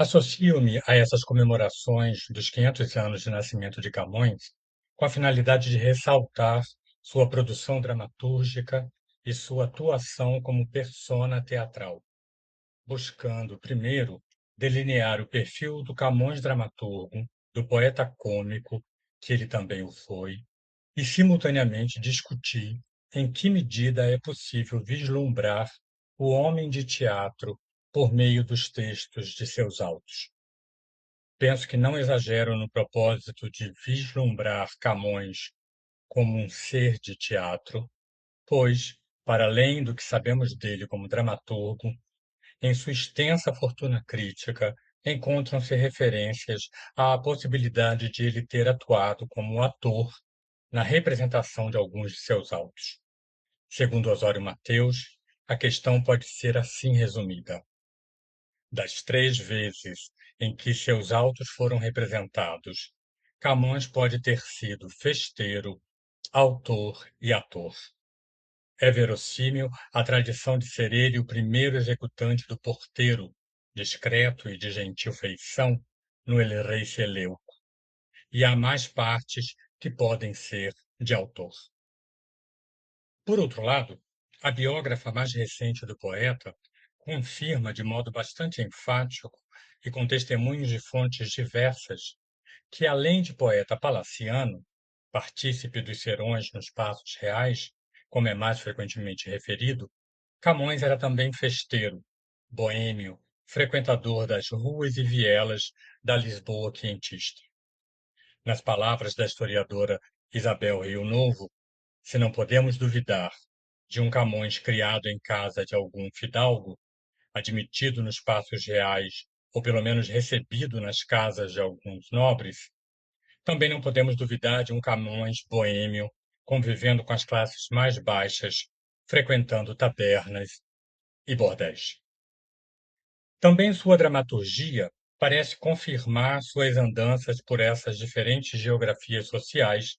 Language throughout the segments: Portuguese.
Associo-me a essas comemorações dos 500 anos de nascimento de Camões com a finalidade de ressaltar sua produção dramatúrgica e sua atuação como persona teatral, buscando, primeiro, delinear o perfil do Camões dramaturgo, do poeta cômico, que ele também o foi, e, simultaneamente, discutir em que medida é possível vislumbrar o homem de teatro por meio dos textos de seus autos. Penso que não exagero no propósito de vislumbrar Camões como um ser de teatro, pois, para além do que sabemos dele como dramaturgo, em sua extensa fortuna crítica encontram-se referências à possibilidade de ele ter atuado como ator na representação de alguns de seus autos. Segundo Osório Mateus, a questão pode ser assim resumida: das 3 vezes em que seus autos foram representados, Camões pode ter sido festeiro, autor e ator. É verossímil a tradição de ser ele o primeiro executante do porteiro, discreto e de gentil feição, no El Rei Seleuco, e há mais partes que podem ser de autor. Por outro lado, a biógrafa mais recente do poeta confirma de modo bastante enfático e com testemunhos de fontes diversas que, além de poeta palaciano, partícipe dos serões nos Passos Reais, como é mais frequentemente referido, Camões era também festeiro, boêmio, frequentador das ruas e vielas da Lisboa quentista. Nas palavras da historiadora Isabel Rio Novo, se não podemos duvidar de um Camões criado em casa de algum fidalgo, admitido nos Passos Reais ou pelo menos recebido nas casas de alguns nobres, também não podemos duvidar de um Camões boêmio, convivendo com as classes mais baixas, frequentando tabernas e bordéis. Também sua dramaturgia parece confirmar suas andanças por essas diferentes geografias sociais,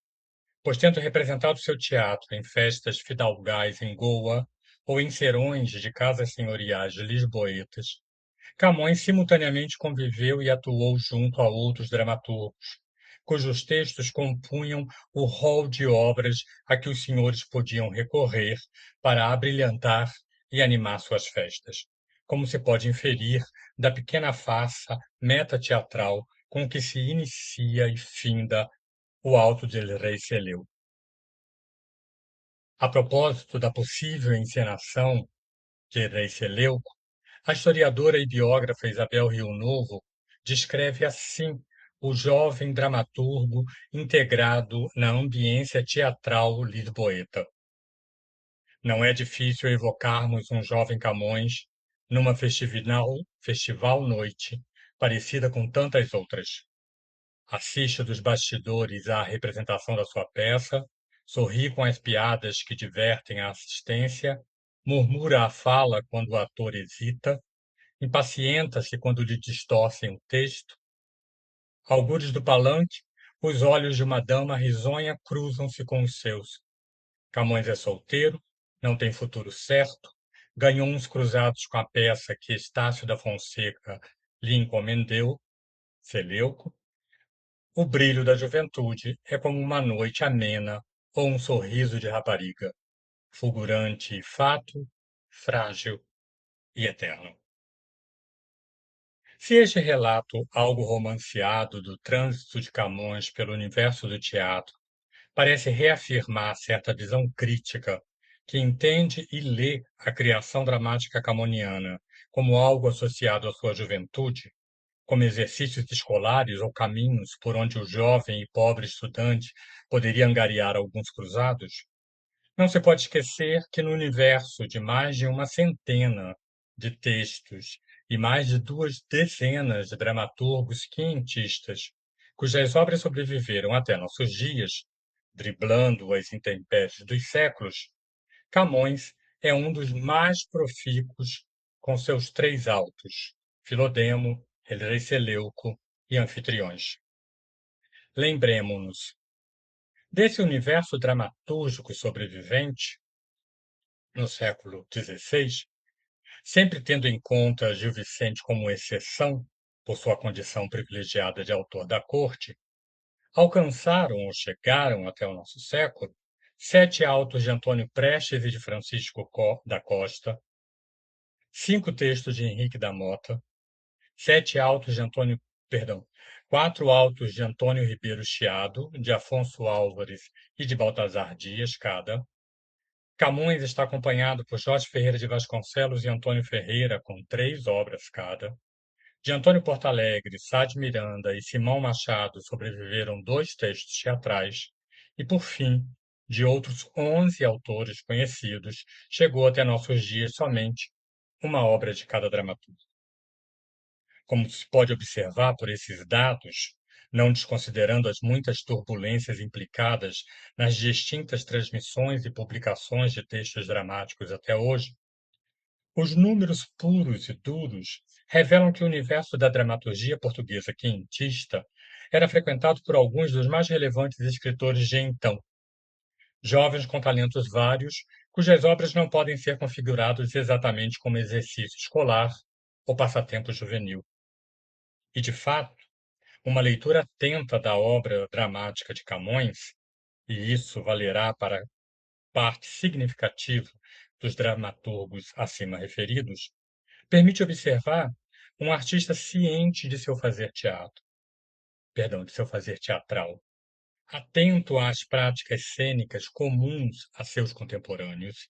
pois tendo representado seu teatro em festas fidalgais em Goa ou em serões de casas senhoriais lisboetas, Camões simultaneamente conviveu e atuou junto a outros dramaturgos, cujos textos compunham o rol de obras a que os senhores podiam recorrer para abrilhantar e animar suas festas, como se pode inferir da pequena farsa meta-teatral com que se inicia e finda o Auto del Rei Seleuco. A propósito da possível encenação de Rei Seleuco, a historiadora e biógrafa Isabel Rio Novo descreve assim o jovem dramaturgo integrado na ambiência teatral lisboeta. Não é difícil evocarmos um jovem Camões numa festival-noite parecida com tantas outras. Assiste dos bastidores à representação da sua peça, sorri com as piadas que divertem a assistência, murmura a fala quando o ator hesita, impacienta-se quando lhe distorcem o texto. Algures do palanque, os olhos de uma dama risonha cruzam-se com os seus. Camões é solteiro, não tem futuro certo, ganhou uns cruzados com a peça que Estácio da Fonseca lhe encomendeu, Seleuco. O brilho da juventude é como uma noite amena ou um sorriso de rapariga, fulgurante e fato, frágil e eterno. Se este relato, algo romanceado do trânsito de Camões pelo universo do teatro, parece reafirmar certa visão crítica que entende e lê a criação dramática camoniana como algo associado à sua juventude, como exercícios escolares ou caminhos por onde o jovem e pobre estudante poderia angariar alguns cruzados, não se pode esquecer que no universo de mais de uma centena de textos e mais de 2 dezenas de dramaturgos quinhentistas, cujas obras sobreviveram até nossos dias, driblando as intempéries dos séculos, Camões é um dos mais profícuos com seus 3 autos, Filodemo, El Rei Seleuco e Anfitriões. Lembremo-nos, desse universo dramatúrgico sobrevivente, no século XVI, sempre tendo em conta Gil Vicente como exceção, por sua condição privilegiada de autor da corte, alcançaram ou chegaram até o nosso século 7 autos de Antônio Prestes e de Francisco da Costa, 5 textos de Henrique da Mota, 7 autos de Antônio, perdão, 4 autos de Antônio Ribeiro Chiado, de Afonso Álvares e de Baltazar Dias, cada. Camões está acompanhado por Jorge Ferreira de Vasconcelos e Antônio Ferreira, com 3 obras cada. De Antônio Portalegre, Sá de Miranda e Simão Machado sobreviveram 2 textos teatrais. E, por fim, de outros 11 autores conhecidos, chegou até nossos dias somente uma obra de cada dramaturgo. Como se pode observar por esses dados, não desconsiderando as muitas turbulências implicadas nas distintas transmissões e publicações de textos dramáticos até hoje, os números puros e duros revelam que o universo da dramaturgia portuguesa quinhentista era frequentado por alguns dos mais relevantes escritores de então, jovens com talentos vários, cujas obras não podem ser configuradas exatamente como exercício escolar ou passatempo juvenil. E, de fato, uma leitura atenta da obra dramática de Camões, e isso valerá para parte significativa dos dramaturgos acima referidos, permite observar um artista ciente de seu fazer teatro, perdão, de seu fazer teatral, atento às práticas cênicas comuns a seus contemporâneos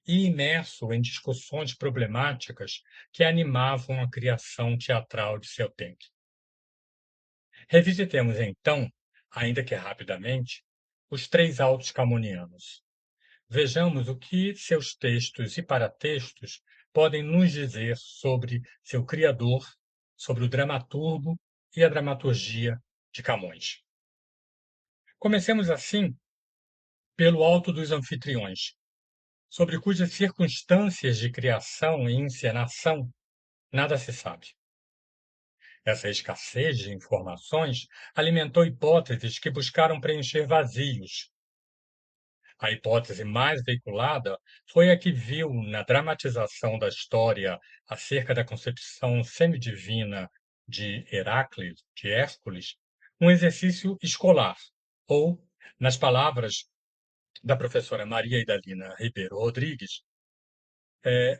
e imerso em discussões problemáticas que animavam a criação teatral de seu tempo. Revisitemos, então, ainda que rapidamente, os 3 autos camonianos. Vejamos o que seus textos e paratextos podem nos dizer sobre seu criador, sobre o dramaturgo e a dramaturgia de Camões. Comecemos, assim, pelo Auto dos Anfitriões, sobre cujas circunstâncias de criação e encenação nada se sabe. Essa escassez de informações alimentou hipóteses que buscaram preencher vazios. A hipótese mais veiculada foi a que viu na dramatização da história acerca da concepção semidivina de Heracles, de Hércules, um exercício escolar, ou, nas palavras da professora Maria Idalina Ribeiro Rodrigues,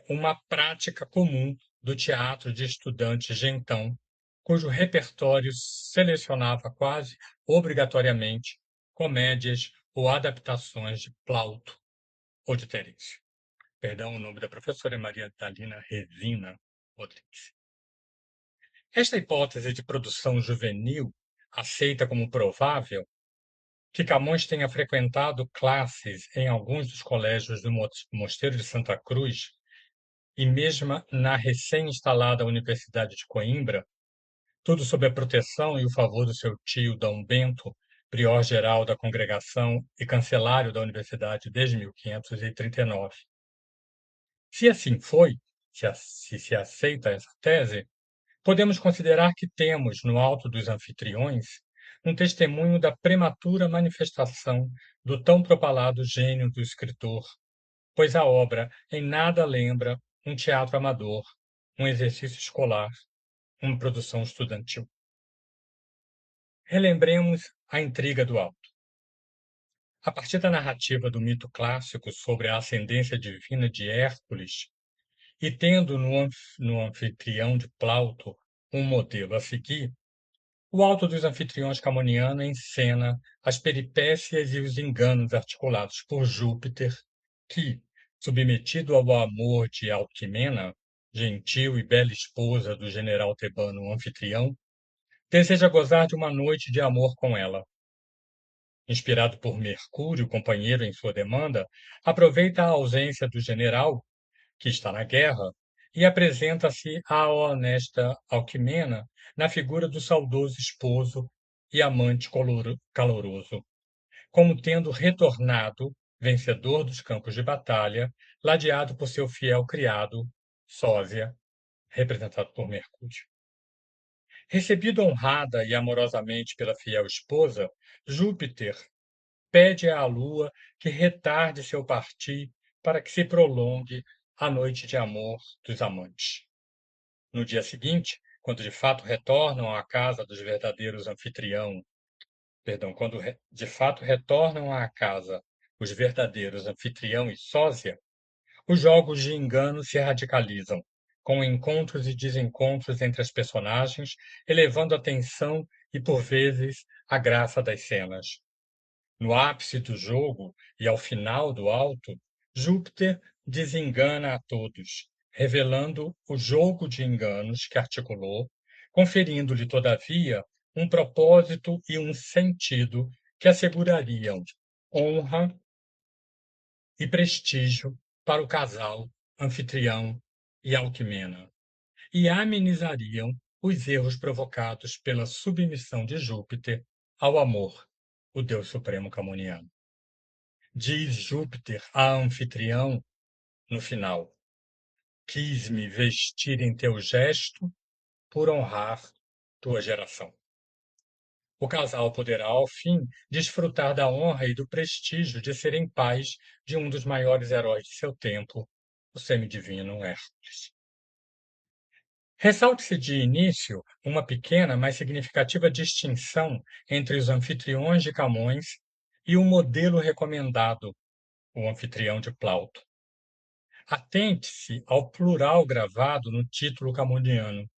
uma prática comum do teatro de estudantes de então, cujo repertório selecionava quase obrigatoriamente comédias ou adaptações de Plauto ou de Terêncio. Perdão, o nome da professora é Maria Dalina Resina Rodrigues. Esta hipótese de produção juvenil, aceita como provável, que Camões tenha frequentado classes em alguns dos colégios do Mosteiro de Santa Cruz e mesmo na recém-instalada Universidade de Coimbra, tudo sob a proteção e o favor do seu tio Dom Bento, prior-geral da congregação e cancelário da universidade desde 1539. Se assim foi, se aceita essa tese, podemos considerar que temos, no Alto dos Anfitriões, um testemunho da prematura manifestação do tão propalado gênio do escritor, pois a obra em nada lembra um teatro amador, um exercício escolar, uma produção estudantil. Relembremos a intriga do Alto. A partir da narrativa do mito clássico sobre a ascendência divina de Hércules, e tendo no anfitrião de Plauto um modelo a seguir, o Alto dos Anfitriões Camoniano encena as peripécias e os enganos articulados por Júpiter, que, submetido ao amor de Alquimena, gentil e bela esposa do general tebano anfitrião, deseja gozar de uma noite de amor com ela. Inspirado por Mercúrio, companheiro em sua demanda, aproveita a ausência do general, que está na guerra, e apresenta-se à honesta Alquimena na figura do saudoso esposo e amante caloroso, como tendo retornado, vencedor dos campos de batalha, ladeado por seu fiel criado, Sósia, representado por Mercúrio. Recebido honrada e amorosamente pela fiel esposa, Júpiter pede à lua que retarde seu partir para que se prolongue a noite de amor dos amantes. No dia seguinte, quando de fato retornam à casa dos verdadeiros anfitrião, perdão, quando de fato retornam à casa os verdadeiros anfitrião e sósia, os jogos de engano se radicalizam, com encontros e desencontros entre as personagens, elevando a tensão e, por vezes, a graça das cenas. No ápice do jogo e ao final do alto, Júpiter desengana a todos, revelando o jogo de enganos que articulou, conferindo-lhe, todavia, um propósito e um sentido que assegurariam honra e prestígio para o casal anfitrião e Alquimena, e amenizariam os erros provocados pela submissão de Júpiter ao amor, o deus supremo camoniano. Diz Júpiter a anfitrião, no final: quis-me vestir em teu gesto por honrar tua geração. O casal poderá, ao fim, desfrutar da honra e do prestígio de serem pais de um dos maiores heróis de seu tempo, o semidivino Hércules. Ressalte-se de início uma pequena, mas significativa distinção entre os anfitriões de Camões e o modelo recomendado, o anfitrião de Plauto. Atente-se ao plural gravado no título camoniano,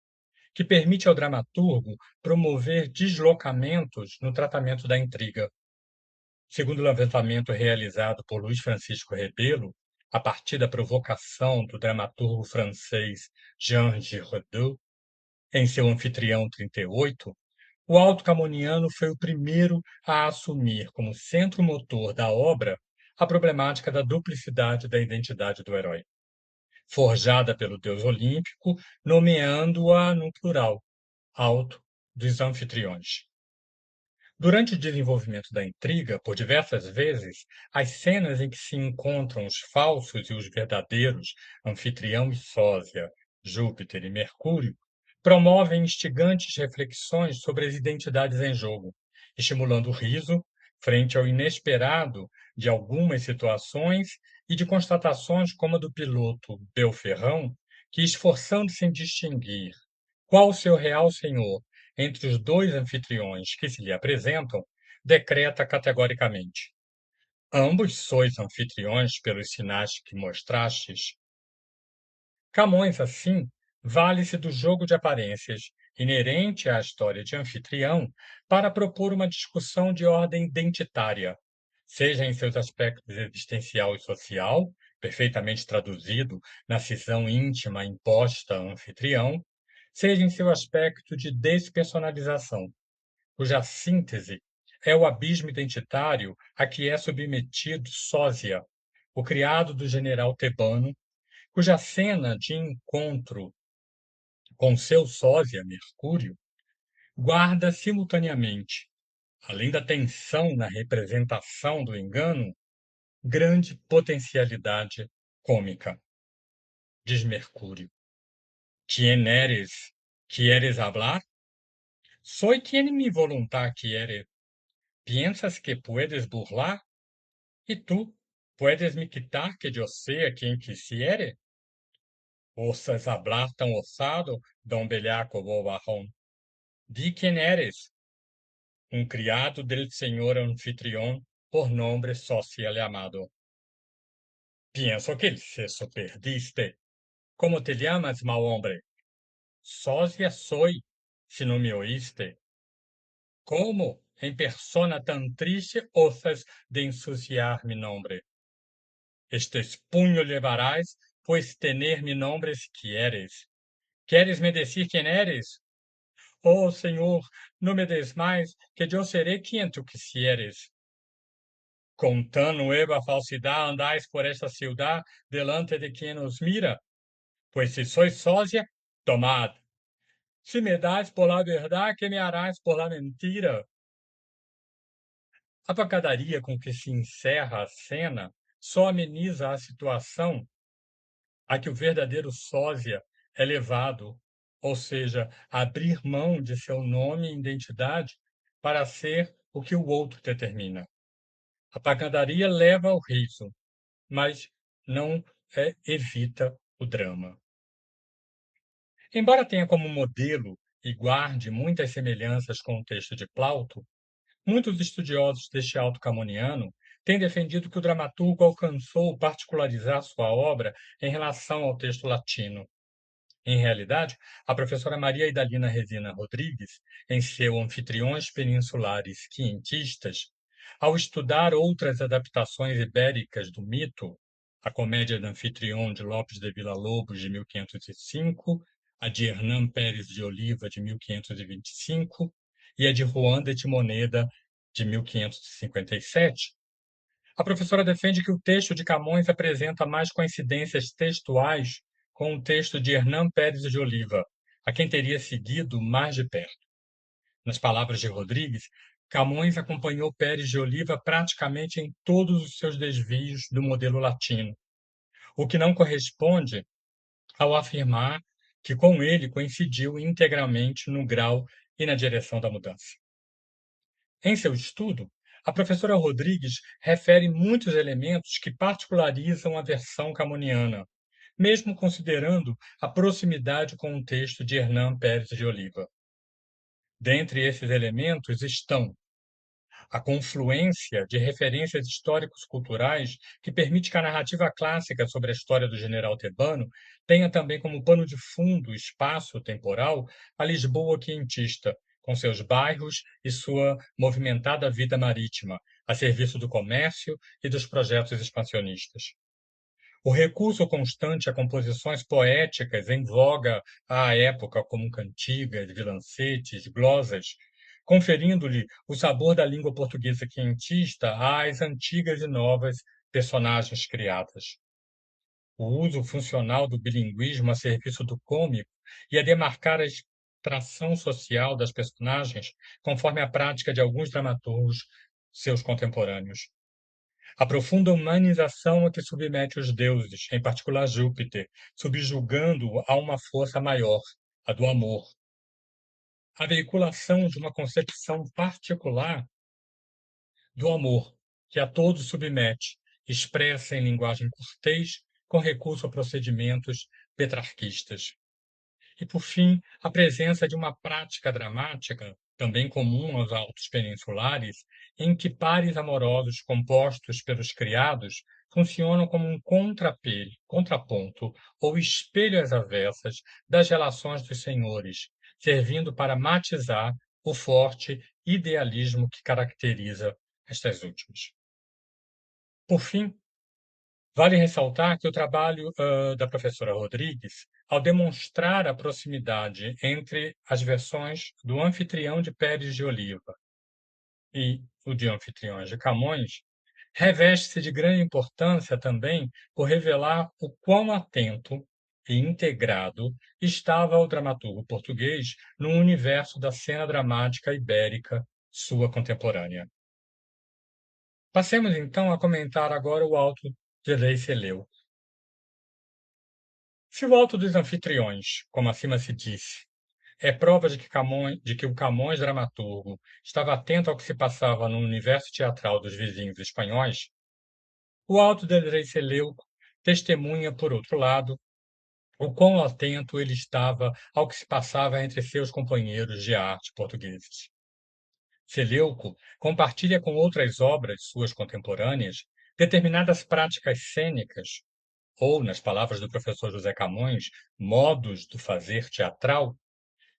que permite ao dramaturgo promover deslocamentos no tratamento da intriga. Segundo o levantamento realizado por Luiz Francisco Rebelo, a partir da provocação do dramaturgo francês Jean Giraudoux, em seu Anfitrião 38, o Alto Camoniano foi o primeiro a assumir como centro motor da obra a problemática da duplicidade da identidade do herói, forjada pelo deus olímpico, nomeando-a no plural, Alto dos Anfitriões. Durante o desenvolvimento da intriga, por diversas vezes, as cenas em que se encontram os falsos e os verdadeiros, Anfitrião e Sósia, Júpiter e Mercúrio, promovem instigantes reflexões sobre as identidades em jogo, estimulando o riso frente ao inesperado de algumas situações e de constatações como a do piloto Belferrão, que, esforçando-se em distinguir qual o seu real senhor entre os dois anfitriões que se lhe apresentam, decreta categoricamente: ambos sois anfitriões pelos sinais que mostrastes. Camões, assim, vale-se do jogo de aparências inerente à história de Anfitrião para propor uma discussão de ordem identitária, seja em seus aspectos existencial e social, perfeitamente traduzido na cisão íntima imposta a Anfitrião, seja em seu aspecto de despersonalização, cuja síntese é o abismo identitário a que é submetido Sósia, o criado do general tebano, cuja cena de encontro com seu sósia, Mercúrio, guarda simultaneamente, além da tensão na representação do engano, grande potencialidade cômica. Diz Mercúrio: ¿Quién eres? ¿Quieres hablar? Soy quien mi voluntad quiere. ¿Piensas que puedes burlar? ¿Y tú puedes me quitar que yo sea quien quisiere? ¿Osas hablar tan osado, don Bellaco Bobajón? Di quién eres. Un criado del señor anfitrión, por nombre social llamado. Pienso que el sexo perdiste. ¿Cómo te llamas, mal hombre? Sósia soy, si no me oíste. ¿Cómo, en persona tan triste, osas de ensuciar mi nombre? Este puño llevarás, pues tener mi nombre si quieres. ¿Quieres me decir quién eres? Oh, Señor, no me des más, que yo seré quien tú quisieres. Con tan nueva falsidad andáis por esta ciudad delante de quien os mira. Pues si sois sósia, tomad. Si me dais por la verdad, ¿qué me harás por la mentira? A pancadaria com que se encerra a cena só ameniza a situação a que o verdadeiro sósia é levado, ou seja, abrir mão de seu nome e identidade para ser o que o outro determina. A pancadaria leva ao riso, mas não evita o drama. Embora tenha como modelo e guarde muitas semelhanças com o texto de Plauto, muitos estudiosos deste auto camoniano têm defendido que o dramaturgo alcançou particularizar sua obra em relação ao texto latino. Em realidade, a professora Maria Idalina Resina Rodrigues, em seu Anfitriões Peninsulares Quientistas, ao estudar outras adaptações ibéricas do mito, a Comédia de Anfitrião de Lopes de Villa-Lobos, de 1505, a de Hernán Pérez de Oliva, de 1525, e a de Juan de Timoneda, de 1557, a professora defende que o texto de Camões apresenta mais coincidências textuais com o texto de Hernán Pérez de Oliva, a quem teria seguido mais de perto. Nas palavras de Rodrigues, Camões acompanhou Pérez de Oliva praticamente em todos os seus desvios do modelo latino, o que não corresponde ao afirmar que com ele coincidiu integralmente no grau e na direção da mudança. Em seu estudo, a professora Rodrigues refere muitos elementos que particularizam a versão camoniana, mesmo considerando a proximidade com o texto de Hernán Pérez de Oliva. Dentre esses elementos estão a confluência de referências históricos culturais que permite que a narrativa clássica sobre a história do general tebano tenha também como pano de fundo espaço-temporal a Lisboa quientista, com seus bairros e sua movimentada vida marítima, a serviço do comércio e dos projetos expansionistas. O recurso constante a composições poéticas em voga à época, como cantigas, vilancetes, glosas, conferindo-lhe o sabor da língua portuguesa quentista às antigas e novas personagens criadas. O uso funcional do bilinguismo a serviço do cômico e a demarcar a extração social das personagens, conforme a prática de alguns dramaturgos seus contemporâneos. A profunda humanização a que submete os deuses, em particular Júpiter, subjugando-o a uma força maior, a do amor. A veiculação de uma concepção particular do amor, que a todos submete, expressa em linguagem cortês, com recurso a procedimentos petrarquistas. E, por fim, a presença de uma prática dramática, também comum aos autos peninsulares, em que pares amorosos compostos pelos criados funcionam como um contraponto ou espelho às avessas das relações dos senhores, servindo para matizar o forte idealismo que caracteriza estas últimas. Por fim, vale ressaltar que o trabalho da professora Rodrigues, ao demonstrar a proximidade entre as versões do Anfitrião de Pérez de Oliva e o de Anfitriões de Camões, reveste-se de grande importância também por revelar o quão atento e integrado estava o dramaturgo português no universo da cena dramática ibérica sua contemporânea. Passemos então a comentar agora o auto de Rei Seleuco. Se o Alto dos Anfitriões, como acima se disse, é prova de que o Camões dramaturgo estava atento ao que se passava no universo teatral dos vizinhos espanhóis, o Alto del Rei Seleuco testemunha, por outro lado, o quão atento ele estava ao que se passava entre seus companheiros de arte portugueses. Seleuco compartilha com outras obras suas contemporâneas determinadas práticas cênicas ou, nas palavras do professor José Camões, modos do fazer teatral,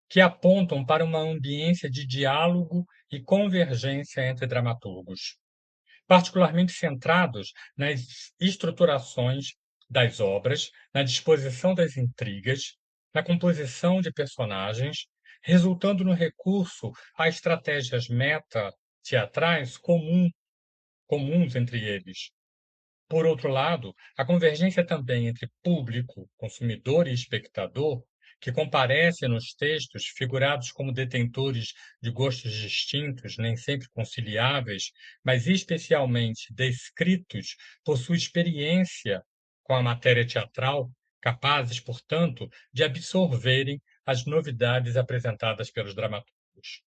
que apontam para uma ambiência de diálogo e convergência entre dramaturgos, particularmente centrados nas estruturações das obras, na disposição das intrigas, na composição de personagens, resultando no recurso a estratégias meta-teatrais comuns entre eles. Por outro lado, a convergência também entre público, consumidor e espectador, que comparece nos textos figurados como detentores de gostos distintos, nem sempre conciliáveis, mas especialmente descritos por sua experiência com a matéria teatral, capazes, portanto, de absorverem as novidades apresentadas pelos dramaturgos.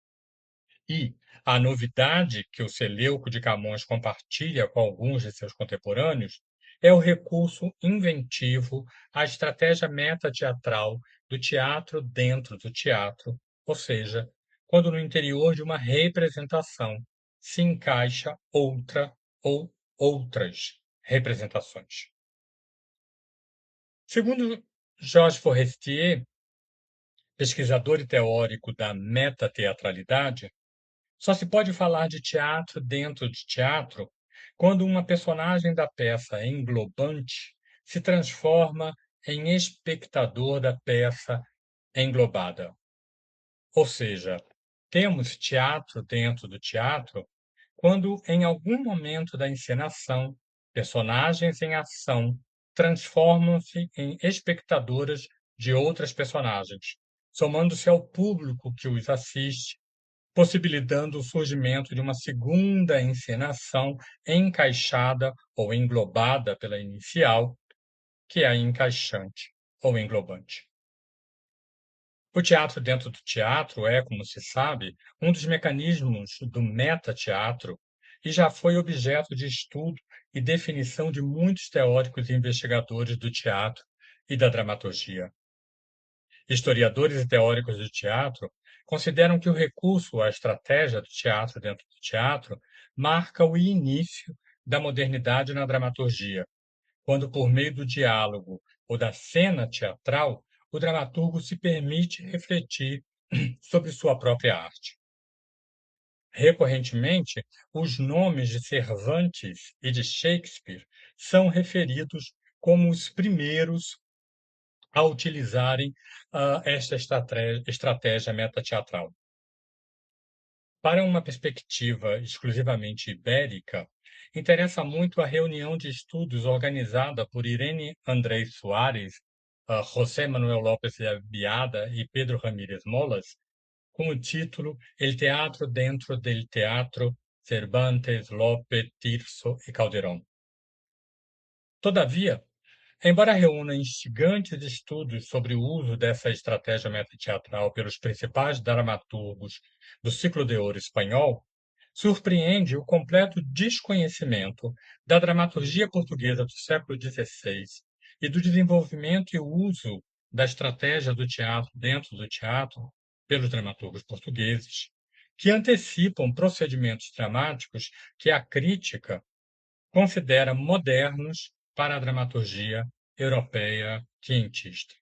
E a novidade que o Seleuco de Camões compartilha com alguns de seus contemporâneos é o recurso inventivo, a estratégia metateatral do teatro dentro do teatro, ou seja, quando no interior de uma representação se encaixa outra ou outras representações. Segundo Georges Forestier, pesquisador e teórico da metateatralidade, só se pode falar de teatro dentro de teatro quando uma personagem da peça englobante se transforma em espectador da peça englobada. Ou seja, temos teatro dentro do teatro quando, em algum momento da encenação, personagens em ação transformam-se em espectadoras de outras personagens, somando-se ao público que os assiste, possibilitando o surgimento de uma segunda encenação encaixada ou englobada pela inicial, que é a encaixante ou englobante. O teatro dentro do teatro é, como se sabe, um dos mecanismos do metateatro e já foi objeto de estudo e definição de muitos teóricos e investigadores do teatro e da dramaturgia. Historiadores e teóricos do teatro consideram que o recurso à estratégia do teatro dentro do teatro marca o início da modernidade na dramaturgia, quando, por meio do diálogo ou da cena teatral, o dramaturgo se permite refletir sobre sua própria arte. Recorrentemente, os nomes de Cervantes e de Shakespeare são referidos como os primeiros a utilizarem esta estratégia metateatral. Para uma perspectiva exclusivamente ibérica, interessa muito a reunião de estudos organizada por Irene Andrés Soares, José Manuel López de Biada e Pedro Ramírez Molas, com o título El Teatro dentro del Teatro, Cervantes, Lope, Tirso e Calderón. Todavia, embora reúna instigantes estudos sobre o uso dessa estratégia metateatral pelos principais dramaturgos do ciclo de ouro espanhol, surpreende o completo desconhecimento da dramaturgia portuguesa do século XVI e do desenvolvimento e uso da estratégia do teatro dentro do teatro pelos dramaturgos portugueses, que antecipam procedimentos dramáticos que a crítica considera modernos para a dramaturgia europeia quinhentista.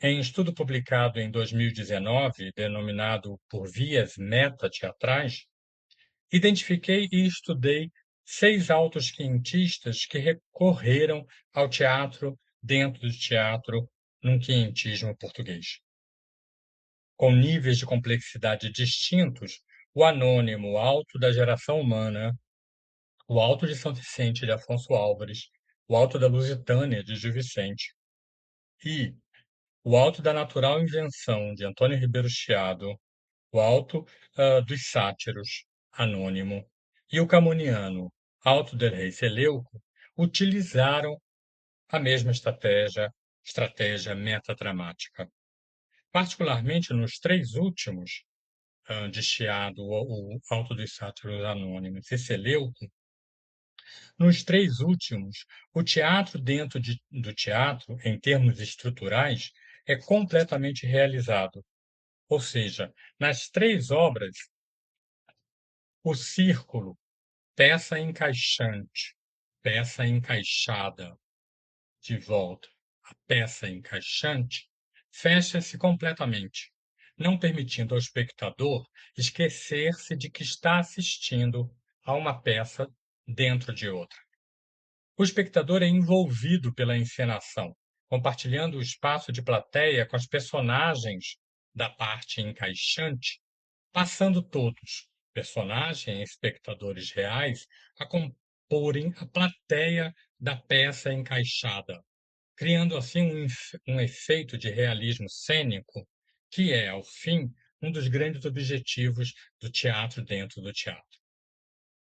Em estudo publicado em 2019, denominado Por Vias Metateatrais, identifiquei e estudei 6 autos quinhentistas que recorreram ao teatro dentro do teatro num quinhentismo português. Com níveis de complexidade distintos, o anônimo Alto da Geração Humana, o Alto de São Vicente de Afonso Álvares, o Alto da Lusitânia de Gil Vicente e o Alto da Natural Invenção de Antônio Ribeiro Chiado, o Alto dos Sátiros, anônimo, e o Camuniano, Alto del Rei Seleuco, utilizaram a mesma estratégia metadramática. Particularmente nos 3 últimos, de Chiado, o Alto dos Sátiros Anônimos e Seleuco, nos 3 últimos, o teatro dentro do teatro, em termos estruturais, é completamente realizado. Ou seja, nas 3 obras, o círculo, peça encaixante, peça encaixada, de volta, a peça encaixante, fecha-se completamente, não permitindo ao espectador esquecer-se de que está assistindo a uma peça dentro de outra. O espectador é envolvido pela encenação, compartilhando o espaço de plateia com as personagens da parte encaixante, passando todos, personagens e espectadores reais, a comporem a plateia da peça encaixada, criando assim um efeito de realismo cênico, que é, ao fim, um dos grandes objetivos do teatro dentro do teatro.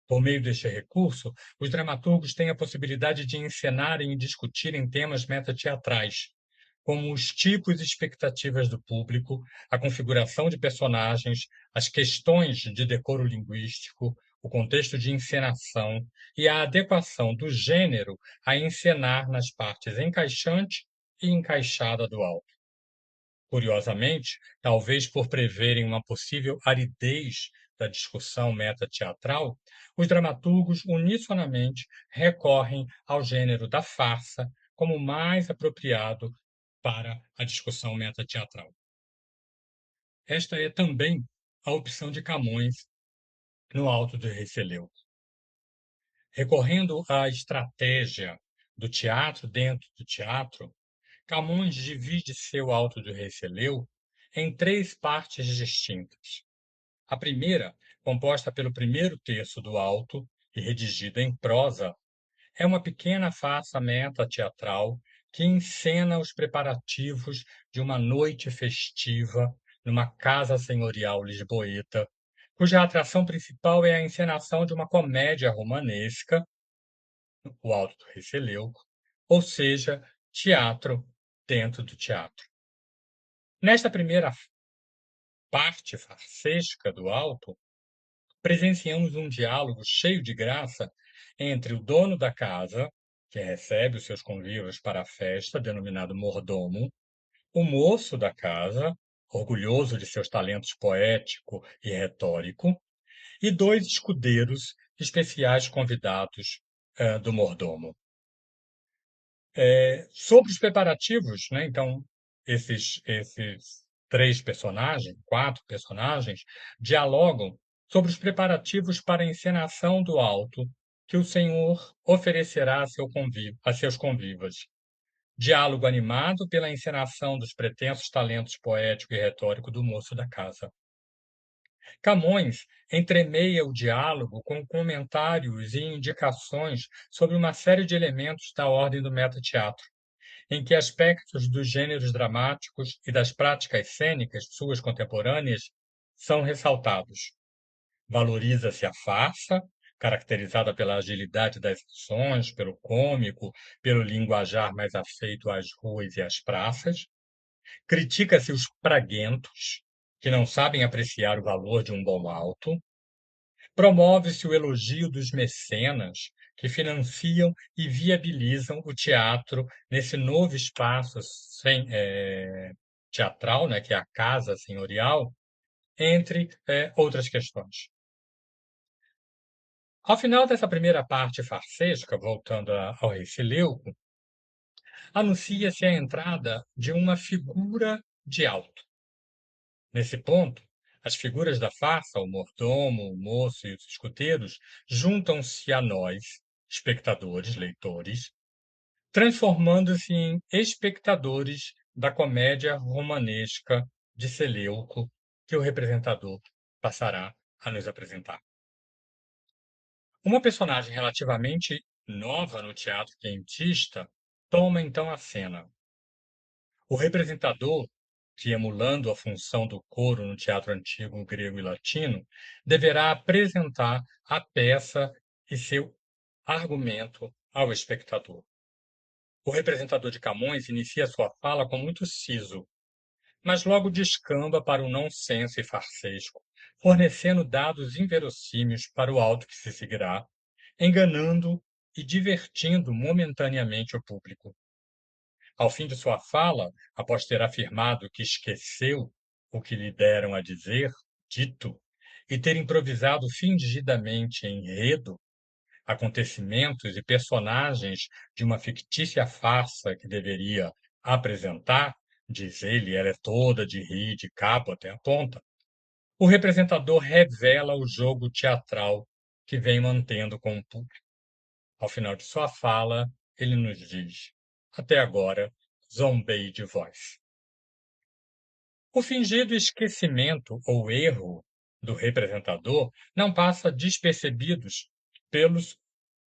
Por meio deste recurso, os dramaturgos têm a possibilidade de encenarem e discutirem temas metateatrais, como os tipos e expectativas do público, a configuração de personagens, as questões de decoro linguístico, o contexto de encenação e a adequação do gênero a encenar nas partes encaixante e encaixada do auto. Curiosamente, talvez por preverem uma possível aridez da discussão metateatral, os dramaturgos unisonamente recorrem ao gênero da farsa como mais apropriado para a discussão metateatral. Esta é também a opção de Camões no Alto do Rei Seleuco. Recorrendo à estratégia do teatro dentro do teatro, Camões divide seu Alto do Rei Seleuco em três partes distintas. A primeira, composta pelo primeiro terço do Alto e redigida em prosa, é uma pequena farsa meta-teatral que encena os preparativos de uma noite festiva numa casa senhorial lisboeta, cuja atração principal é a encenação de uma comédia romanesca, o Alto do Rei Seleuco, ou seja, teatro dentro do teatro. Nesta primeira parte farsesca do Alto, presenciamos um diálogo cheio de graça entre o dono da casa, que recebe os seus convívios para a festa, denominado mordomo, o moço da casa, orgulhoso de seus talentos poético e retórico, e dois escudeiros especiais convidados do mordomo. Sobre os preparativos, né, então, esses três personagens, quatro personagens, dialogam sobre os preparativos para a encenação do alto que o Senhor oferecerá a seus convivas. Diálogo animado pela encenação dos pretensos talentos poético e retórico do moço da casa. Camões entremeia o diálogo com comentários e indicações sobre uma série de elementos da ordem do metateatro, em que aspectos dos gêneros dramáticos e das práticas cênicas suas contemporâneas são ressaltados. Valoriza-se a farsa, caracterizada pela agilidade das ações, pelo cômico, pelo linguajar mais afeito às ruas e às praças. Critica-se os praguentos, que não sabem apreciar o valor de um bom alto. Promove-se o elogio dos mecenas, que financiam e viabilizam o teatro nesse novo espaço teatral, né, que é a casa senhorial, entre outras questões. Ao final dessa primeira parte farsesca, voltando ao Rei Seleuco, anuncia-se a entrada de uma figura de alto. Nesse ponto, as figuras da farsa, o mordomo, o moço e os escuteiros, juntam-se a nós, espectadores, leitores, transformando-se em espectadores da comédia romanesca de Seleuco, que o representador passará a nos apresentar. Uma personagem relativamente nova no teatro quentista toma então a cena. O representador, que emulando a função do coro no teatro antigo grego e latino, deverá apresentar a peça e seu argumento ao espectador. O representador de Camões inicia sua fala com muito siso, mas logo descamba para o nonsense farsesco, fornecendo dados inverossímeis para o alto que se seguirá, enganando e divertindo momentaneamente o público. Ao fim de sua fala, após ter afirmado que esqueceu o que lhe deram a dizer, dito, e ter improvisado fingidamente enredo, acontecimentos e personagens de uma fictícia farsa que deveria apresentar, diz ele, ela é toda de rir de cabo até a ponta, o representador revela o jogo teatral que vem mantendo com o público. Ao final de sua fala, ele nos diz: até agora, zombei de vós. O fingido esquecimento ou erro do representador não passa despercebidos pelos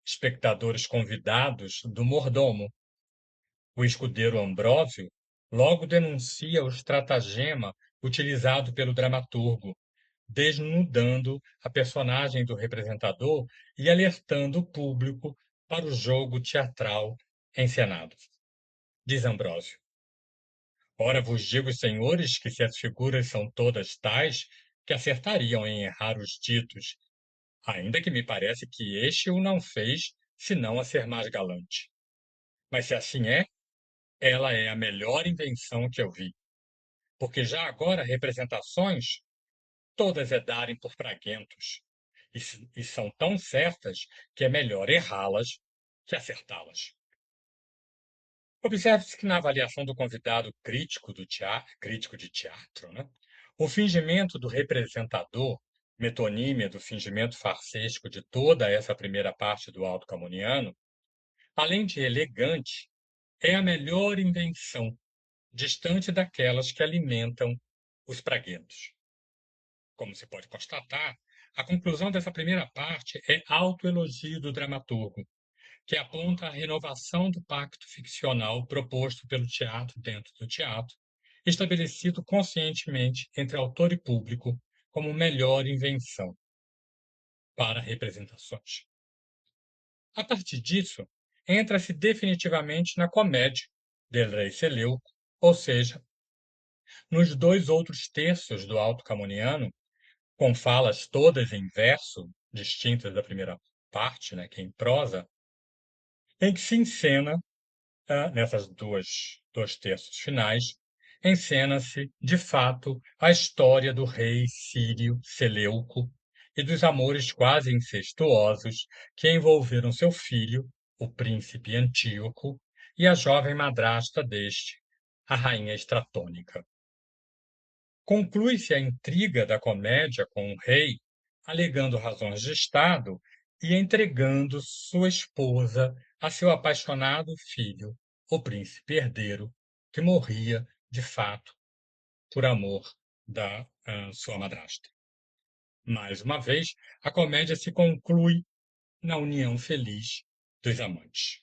espectadores convidados do mordomo. O escudeiro Ambrósio logo denuncia o estratagema utilizado pelo dramaturgo, desnudando a personagem do representador e alertando o público para o jogo teatral encenado. Diz Ambrósio: ora vos digo, senhores, que se as figuras são todas tais, que acertariam em errar os ditos, ainda que me parece que este o não fez senão a ser mais galante. Mas se assim é, ela é a melhor invenção que eu vi, porque já agora representações todas é darem por praguentos, e são tão certas que é melhor errá-las que acertá-las. Observe-se que na avaliação do convidado crítico de teatro, né, o fingimento do representador, metonímia do fingimento farsesco de toda essa primeira parte do Alto Camoniano, além de elegante, é a melhor invenção, distante daquelas que alimentam os praguentos. Como se pode constatar, a conclusão dessa primeira parte é autoelogio do dramaturgo, que aponta a renovação do pacto ficcional proposto pelo teatro dentro do teatro, estabelecido conscientemente entre autor e público como melhor invenção para representações. A partir disso, entra-se definitivamente na comédia del Rei Seleuco, ou seja, nos dois outros terços do Alto Camoniano, com falas todas em verso, distintas da primeira parte, né, que é em prosa, em que se encena, nessas dois terços finais, encena-se, de fato, a história do rei sírio Seleuco e dos amores quase incestuosos que envolveram seu filho, o príncipe Antíoco, e a jovem madrasta deste, a rainha Estratônica. Conclui-se a intriga da comédia com o rei, alegando razões de Estado e entregando sua esposa a seu apaixonado filho, o príncipe herdeiro, que morria, de fato, por amor da sua madrasta. Mais uma vez, a comédia se conclui na união feliz dos amantes.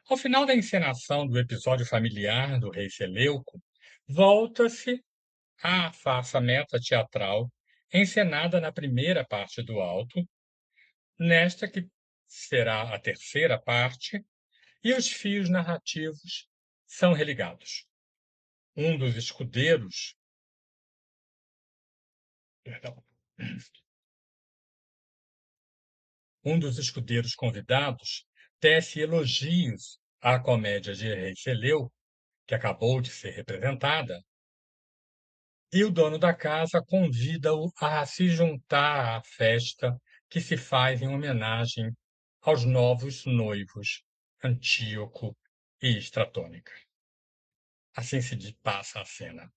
Ao final da encenação do episódio familiar do rei Seleuco, volta-se à farsa meta-teatral encenada na primeira parte do Alto, nesta que será a terceira parte, e os fios narrativos são religados. Um dos escudeiros, perdão, um dos escudeiros convidados tece elogios à comédia de Rei Seleuco, que acabou de ser representada, e o dono da casa convida-o a se juntar à festa que se faz em homenagem aos novos noivos Antíoco e Estratônica. Assim se passa a cena,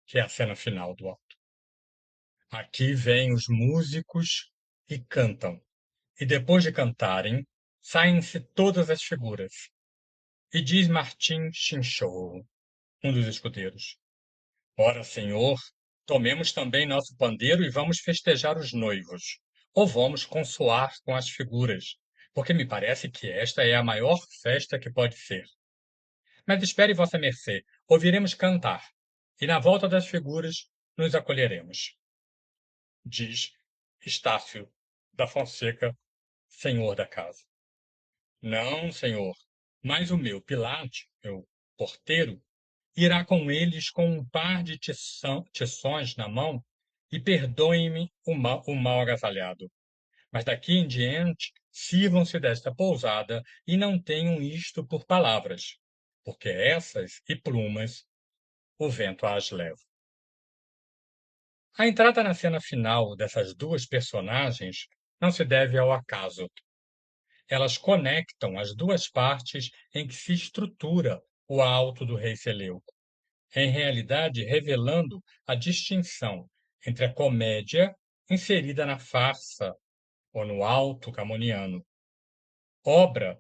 que é a cena final do auto. Aqui vêm os músicos e cantam, e depois de cantarem, saem-se todas as figuras. E diz Martim Chinchou, um dos escudeiros: Ora, senhor, tomemos também nosso pandeiro e vamos festejar os noivos, ou vamos consoar com as figuras, porque me parece que esta é a maior festa que pode ser. Mas espere vossa mercê, ouviremos cantar, e na volta das figuras nos acolheremos, diz Estácio da Fonseca, senhor da casa. Não, senhor, mas o meu Pilate, meu porteiro, irá com eles com um par de tições na mão e perdoem-me o mal agasalhado. Mas daqui em diante, sirvam-se desta pousada e não tenham isto por palavras, porque essas e plumas o vento as leva. A entrada na cena final dessas duas personagens não se deve ao acaso. Elas conectam as duas partes em que se estrutura o alto do rei Seleuco, em realidade revelando a distinção entre a comédia inserida na farsa ou no alto camoniano, obra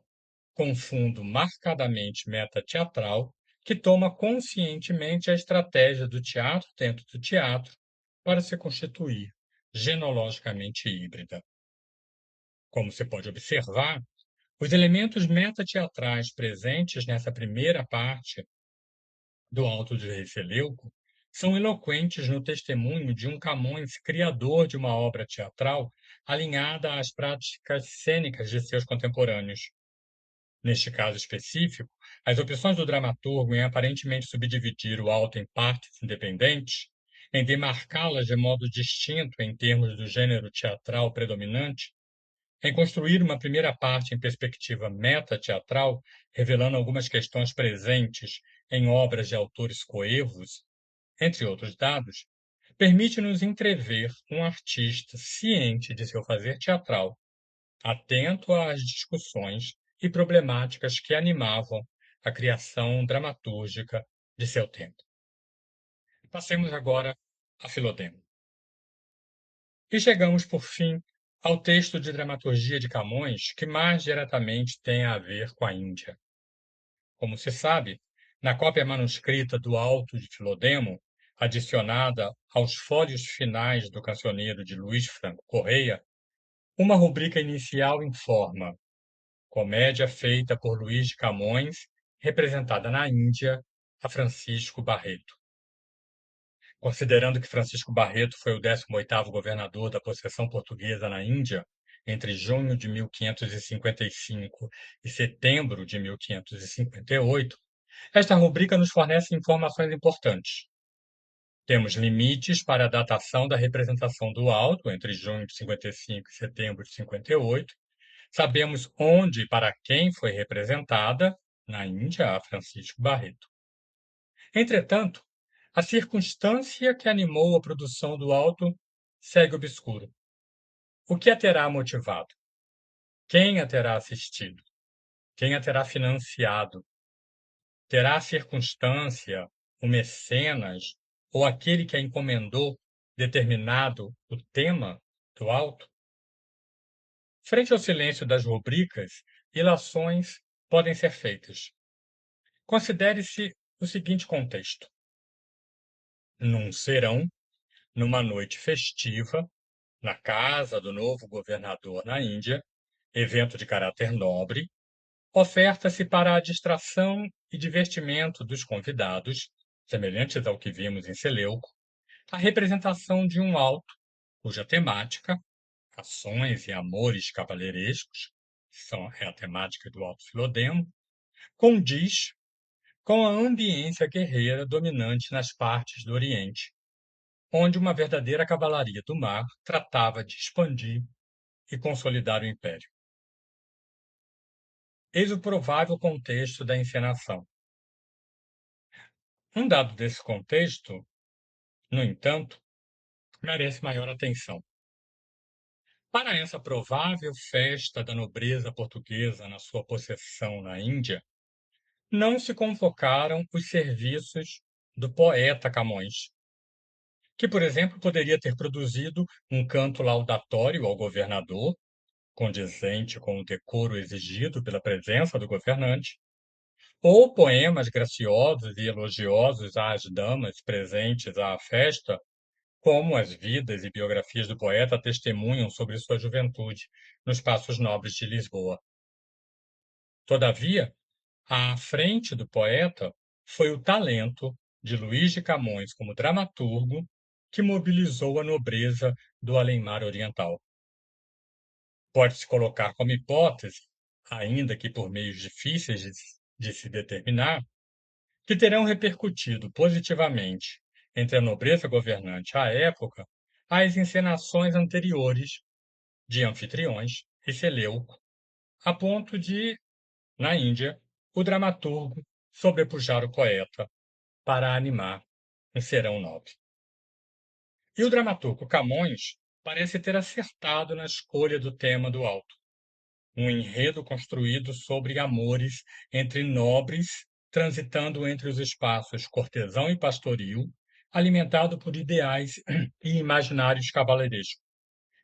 com fundo marcadamente metateatral que toma conscientemente a estratégia do teatro dentro do teatro para se constituir genologicamente híbrida. Como se pode observar, os elementos metateatrais presentes nessa primeira parte do Alto de Rei Seleuco são eloquentes no testemunho de um Camões criador de uma obra teatral alinhada às práticas cênicas de seus contemporâneos. Neste caso específico, as opções do dramaturgo em aparentemente subdividir o alto em partes independentes em demarcá-las de modo distinto em termos do gênero teatral predominante, em construir uma primeira parte em perspectiva meta-teatral, revelando algumas questões presentes em obras de autores coevos, entre outros dados, permite-nos entrever um artista ciente de seu fazer teatral, atento às discussões e problemáticas que animavam a criação dramatúrgica de seu tempo. Passemos agora a Filodemo. E chegamos, por fim, ao texto de dramaturgia de Camões que mais diretamente tem a ver com a Índia. Como se sabe, na cópia manuscrita do Auto de Filodemo, adicionada aos folhos finais do Cancioneiro de Luís Franco Correia, uma rubrica inicial informa: comédia feita por Luís de Camões, representada na Índia, a Francisco Barreto. Considerando que Francisco Barreto foi o 18º governador da possessão portuguesa na Índia, entre junho de 1555 e setembro de 1558, esta rubrica nos fornece informações importantes. Temos limites para a datação da representação do Auto, entre junho de 55 e setembro de 58. Sabemos onde e para quem foi representada, na Índia, a Francisco Barreto. Entretanto, a circunstância que animou a produção do Auto segue obscuro. O que a terá motivado? Quem a terá assistido? Quem a terá financiado? Terá a circunstância, o mecenas ou aquele que a encomendou determinado o tema do Auto? Frente ao silêncio das rubricas, ilações podem ser feitas. Considere-se o seguinte contexto: num serão, numa noite festiva, na casa do novo governador na Índia, evento de caráter nobre, oferta-se para a distração e divertimento dos convidados, semelhantes ao que vimos em Seleuco, a representação de um auto cuja temática, ações e amores cavalheirescos, é a temática do Alto Filodemo, condiz com a ambiência guerreira dominante nas partes do Oriente, onde uma verdadeira cavalaria do mar tratava de expandir e consolidar o império. Eis o provável contexto da encenação. Um dado desse contexto, no entanto, merece maior atenção. Para essa provável festa da nobreza portuguesa na sua possessão na Índia, não se convocaram os serviços do poeta Camões, que, por exemplo, poderia ter produzido um canto laudatório ao governador, condizente com o decoro exigido pela presença do governante, ou poemas graciosos e elogiosos às damas presentes à festa, como as vidas e biografias do poeta testemunham sobre sua juventude nos Passos Nobres de Lisboa. Todavia, à frente do poeta foi o talento de Luís de Camões como dramaturgo que mobilizou a nobreza do além-mar oriental. Pode-se colocar como hipótese, ainda que por meios difíceis de se determinar, que terão repercutido positivamente entre a nobreza governante à época as encenações anteriores de Anfitriões e Seleuco, a ponto de, na Índia, o dramaturgo sobrepujar o poeta para animar um serão nobre. E o dramaturgo Camões parece ter acertado na escolha do tema do Auto, um enredo construído sobre amores entre nobres, transitando entre os espaços cortesão e pastoril, alimentado por ideais e imaginários cavalheirescos,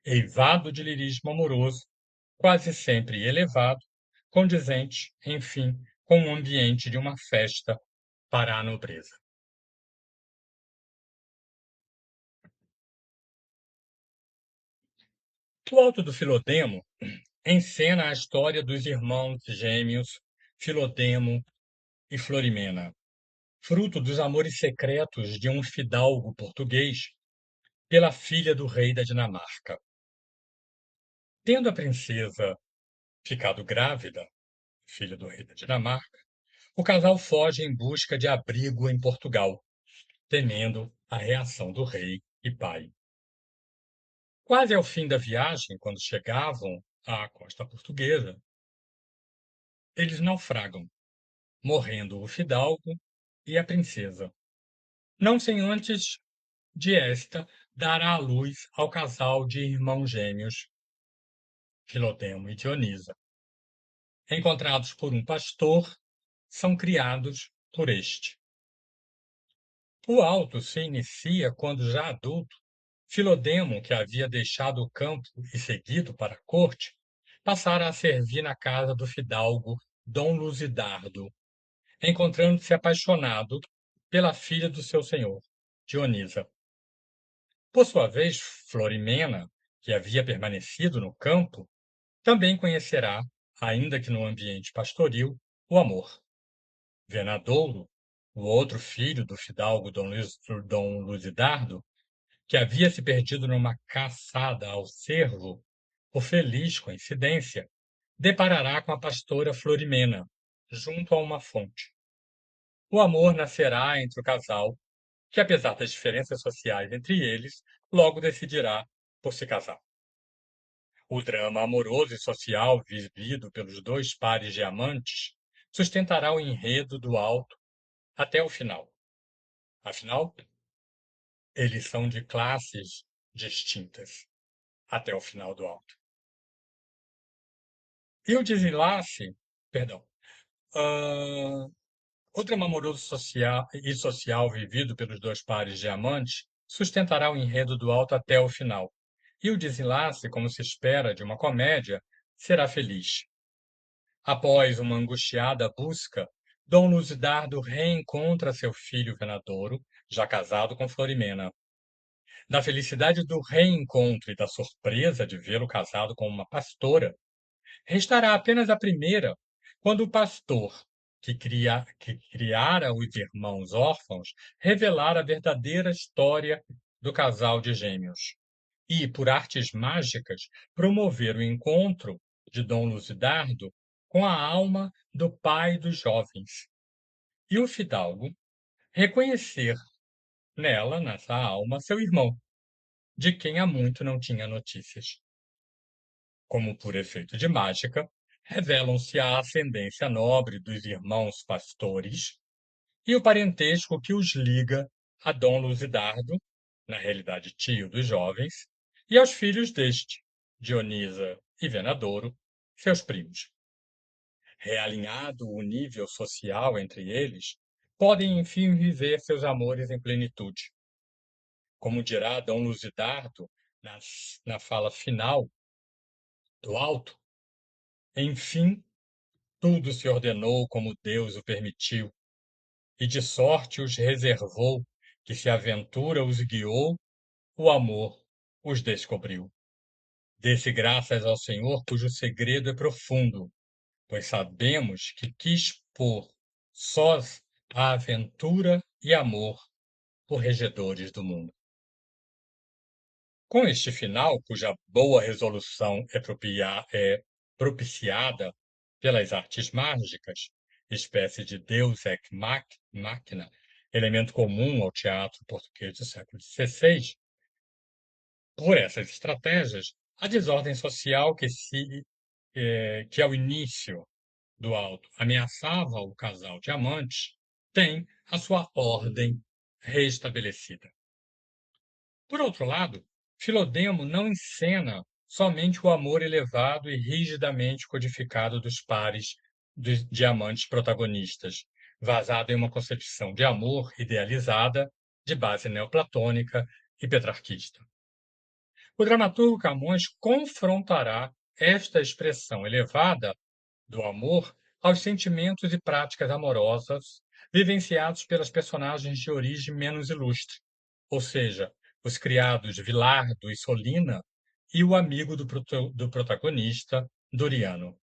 eivado de lirismo amoroso, quase sempre elevado, condizente, enfim, com o ambiente de uma festa para a nobreza. O Alto do Filodemo encena a história dos irmãos gêmeos Filodemo e Florimena, fruto dos amores secretos de um fidalgo português pela filha do rei da Dinamarca. Tendo a princesa ficado grávida, filha do rei da Dinamarca, o casal foge em busca de abrigo em Portugal, temendo a reação do rei e pai. Quase ao fim da viagem, quando chegavam à costa portuguesa, eles naufragam, morrendo o fidalgo e a princesa, não sem antes de esta dar à luz ao casal de irmãos gêmeos, Filodemo e Dionisa. Encontrados por um pastor, são criados por este. O auto se inicia quando, já adulto, Filodemo, que havia deixado o campo e seguido para a corte, passara a servir na casa do fidalgo Dom Luzidardo, encontrando-se apaixonado pela filha do seu senhor, Dionisa. Por sua vez, Florimena, que havia permanecido no campo, também conhecerá, ainda que no ambiente pastoril, o amor. Venadouro, o outro filho do fidalgo Dom Luzidardo, que havia se perdido numa caçada ao cervo, por feliz coincidência, deparará com a pastora Florimena, junto a uma fonte. O amor nascerá entre o casal, que, apesar das diferenças sociais entre eles, logo decidirá por se casar. O drama amoroso e social vivido pelos dois pares de amantes sustentará o enredo do alto até o final. Afinal, eles são de classes distintas até o final do alto. E o desenlace, perdão, ah, o drama amoroso social vivido pelos dois pares de amantes sustentará o enredo do alto até o final. E o desenlace, como se espera de uma comédia, será feliz. Após uma angustiada busca, Dom Luzidardo reencontra seu filho Venadouro, já casado com Florimena. Da felicidade do reencontro e da surpresa de vê-lo casado com uma pastora, restará apenas a primeira, quando o pastor, que criara os irmãos órfãos, revelar a verdadeira história do casal de gêmeos e, por artes mágicas, promover o encontro de Dom Luzidardo com a alma do pai dos jovens. E o fidalgo reconhecer nessa alma, seu irmão, de quem há muito não tinha notícias. Como por efeito de mágica, revelam-se a ascendência nobre dos irmãos pastores e o parentesco que os liga a Dom Luzidardo, na realidade tio dos jovens, e aos filhos deste, Dionisa e Venadouro, seus primos. Realinhado o nível social entre eles, podem enfim viver seus amores em plenitude. Como dirá Dom Luzidardo na fala final do alto, enfim, tudo se ordenou como Deus o permitiu, e de sorte os reservou, que se a aventura os guiou, o amor os descobriu. Dê-se graças ao Senhor, cujo segredo é profundo, pois sabemos que quis pôr sós a aventura e amor por regedores do mundo. Com este final, cuja boa resolução é propiciada pelas artes mágicas, espécie de deus ex machina, elemento comum ao teatro português do século XVI, por essas estratégias, a desordem social que ao início do alto ameaçava o casal de amantes tem a sua ordem restabelecida. Por outro lado, Filodemo não encena somente o amor elevado e rigidamente codificado dos pares dos diamantes protagonistas, vazado em uma concepção de amor idealizada, de base neoplatônica e petrarquista. O dramaturgo Camões confrontará esta expressão elevada do amor aos sentimentos e práticas amorosas vivenciados pelas personagens de origem menos ilustre, ou seja, os criados Vilardo e Solina e o amigo do protagonista, Doriano.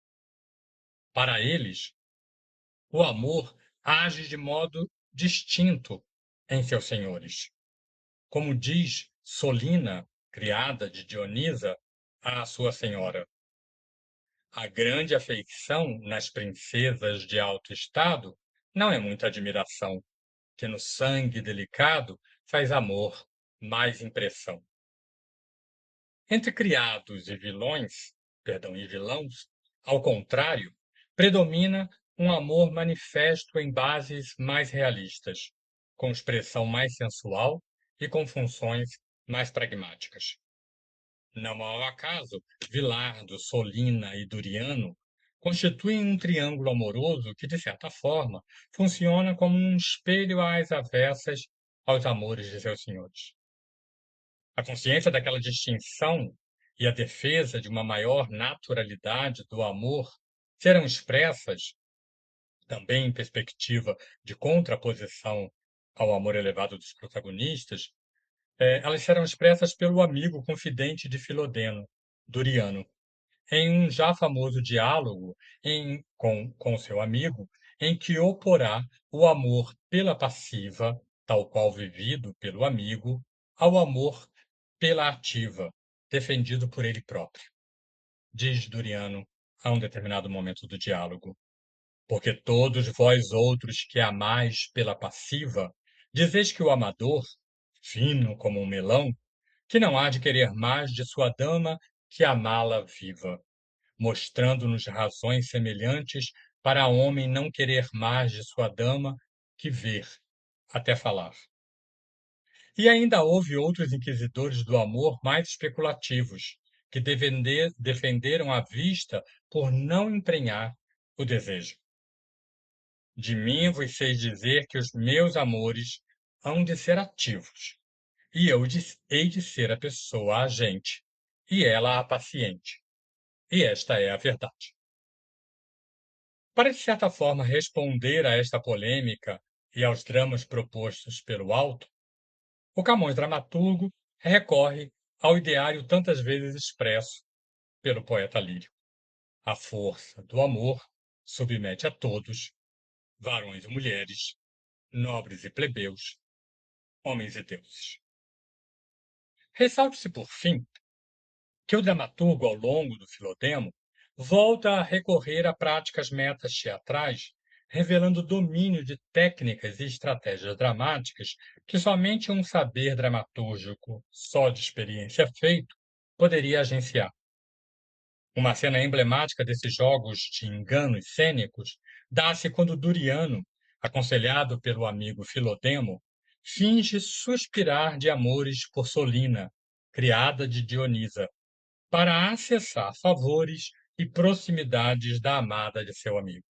Para eles, o amor age de modo distinto em seus senhores. Como diz Solina, criada de Dionisa, à sua senhora: a grande afeição nas princesas de alto estado não é muita admiração. que no sangue delicado faz amor mais impressão. Entre criados e vilãos, ao contrário, predomina um amor manifesto em bases mais realistas, com expressão mais sensual e com funções mais pragmáticas. Não ao acaso, Vilardo, Solina e Duriano constituem um triângulo amoroso que, de certa forma, funciona como um espelho às avessas aos amores de seus senhores. A consciência daquela distinção e a defesa de uma maior naturalidade do amor serão expressas, também em perspectiva de contraposição ao amor elevado dos protagonistas, elas serão expressas pelo amigo confidente de Filodeno, Duriano, em um já famoso diálogo com seu amigo, em que oporá o amor pela passiva, tal qual vivido pelo amigo, ao amor pela ativa, defendido por ele próprio. Diz Duriano a um determinado momento do diálogo: porque todos vós outros que amais pela passiva, dizeis que o amador, fino como um melão, que não há de querer mais de sua dama que amá-la viva, mostrando-nos razões semelhantes para homem não querer mais de sua dama que ver, até falar. E ainda houve outros inquisidores do amor mais especulativos, que defenderam a vista por não emprenhar o desejo. De mim vos sei dizer que os meus amores hão de ser ativos, e hei de ser a pessoa agente, e ela a paciente. E esta é a verdade. Para, de certa forma, responder a esta polêmica e aos dramas propostos pelo auto, o Camões dramaturgo recorre ao ideário tantas vezes expresso pelo poeta lírico. A força do amor submete a todos, varões e mulheres, nobres e plebeus, homens e deuses. Ressalte-se, por fim, que o dramaturgo, ao longo do Filodemo, volta a recorrer a práticas metas teatrais, revelando domínio de técnicas e estratégias dramáticas que somente um saber dramatúrgico, só de experiência feito, poderia agenciar. Uma cena emblemática desses jogos de enganos cênicos dá-se quando Duriano, aconselhado pelo amigo Filodemo, finge suspirar de amores por Solina, criada de Dionisa, para acessar favores e proximidades da amada de seu amigo.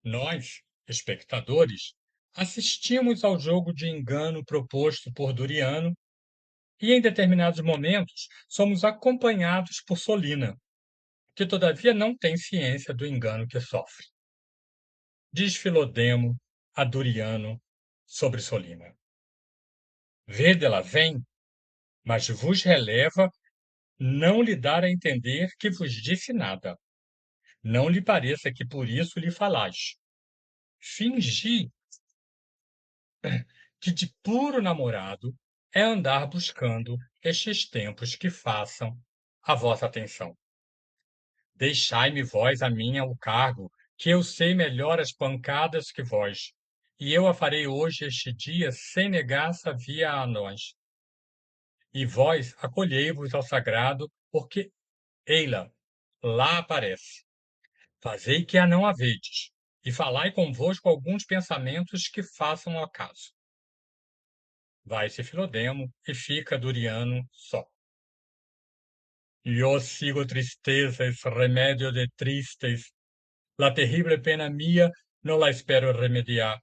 Nós, espectadores, assistimos ao jogo de engano proposto por Duriano e, em determinados momentos, somos acompanhados por Solina, que todavia não tem ciência do engano que sofre. Diz Filodemo a Duriano sobre Solina: Vede, ela vem, mas vos releva não lhe dar a entender que vos disse nada. Não lhe pareça que por isso lhe falais. Fingi que de puro namorado é andar buscando estes tempos que façam a vossa atenção. Deixai-me vós a minha o cargo, que eu sei melhor as pancadas que vós, e eu a farei hoje este dia sem negaça via a nós. E vós acolhei-vos ao sagrado, porque ei-la, lá aparece. Fazei que a não a vedes, e falai convosco alguns pensamentos que façam ao caso. Vai-se Filodemo e fica Duriano só. Yo sigo tristezas, remédio de tristes, la terrible pena mia não la espero remediar,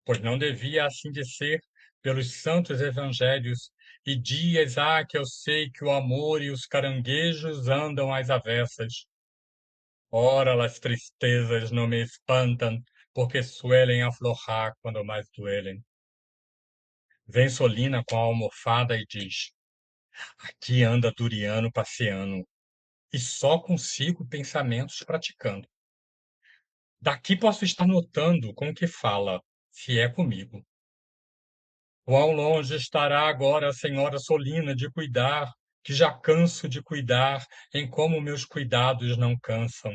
pois não devia assim de ser pelos santos evangelhos, e dias há que eu sei que o amor e os caranguejos andam às avessas. Ora, las tristezas não me espantam, porque suelen aflojar quando mais duelen. Vem Solina com a almofada e diz: aqui anda Duriano passeando, e só consigo pensamentos praticando. Daqui posso estar notando com que fala, se é comigo. Quão longe estará agora a senhora Solina de cuidar, que já canso de cuidar, em como meus cuidados não cansam.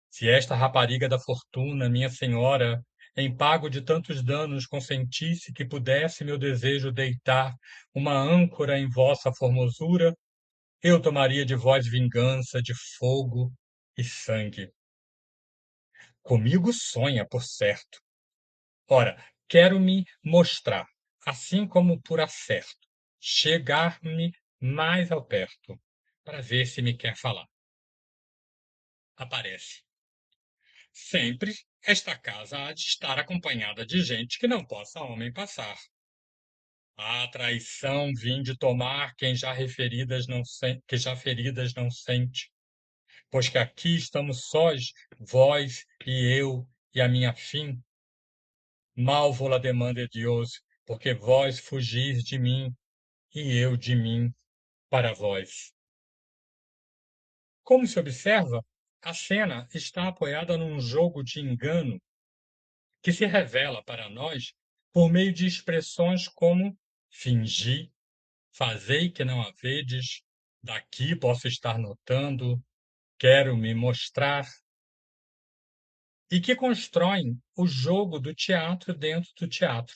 Se esta rapariga da fortuna, minha senhora, em pago de tantos danos, consentisse que pudesse meu desejo deitar uma âncora em vossa formosura, eu tomaria de vós vingança de fogo e sangue. Comigo sonha, por certo. Ora, quero me mostrar, assim como por acerto, chegar-me mais ao perto, para ver se me quer falar. Aparece. Sempre esta casa há de estar acompanhada de gente que não possa homem passar. A traição vinde tomar quem já referidas não que já feridas não sente, pois que aqui estamos sós, vós e eu e a minha fim. Mal vou-la demanda Deus, porque vós fugis de mim e eu de mim para vós. Como se observa, a cena está apoiada num jogo de engano que se revela para nós por meio de expressões como fingi, fazei que não a vedes, daqui posso estar notando, quero me mostrar, e que constroem o jogo do teatro dentro do teatro.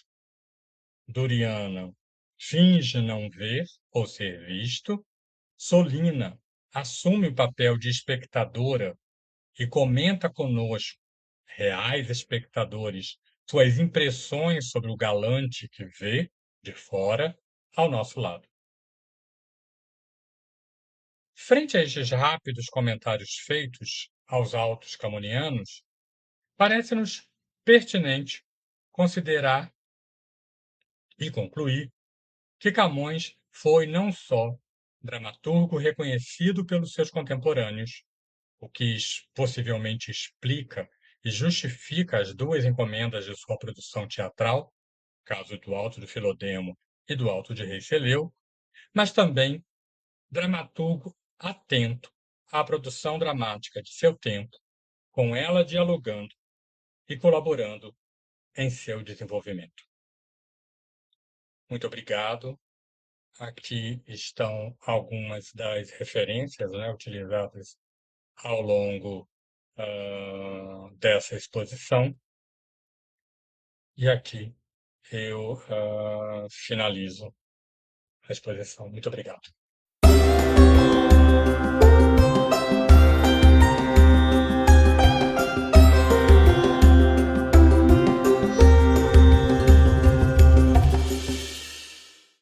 Doriana finge não ver ou ser visto, Solina assume o papel de espectadora e comenta conosco, reais espectadores, suas impressões sobre o galante que vê, de fora, ao nosso lado. Frente a estes rápidos comentários feitos aos autos camonianos, parece-nos pertinente considerar e concluir que Camões foi não só dramaturgo reconhecido pelos seus contemporâneos, o que possivelmente explica e justifica as duas encomendas de sua produção teatral, caso do Alto do Filodemo e do Alto de Rei Celeu, mas também dramaturgo atento à produção dramática de seu tempo, com ela dialogando e colaborando em seu desenvolvimento. Muito obrigado. Aqui estão algumas das referências, né, utilizadas ao longo dessa exposição. E aqui eu finalizo a exposição. Muito obrigado.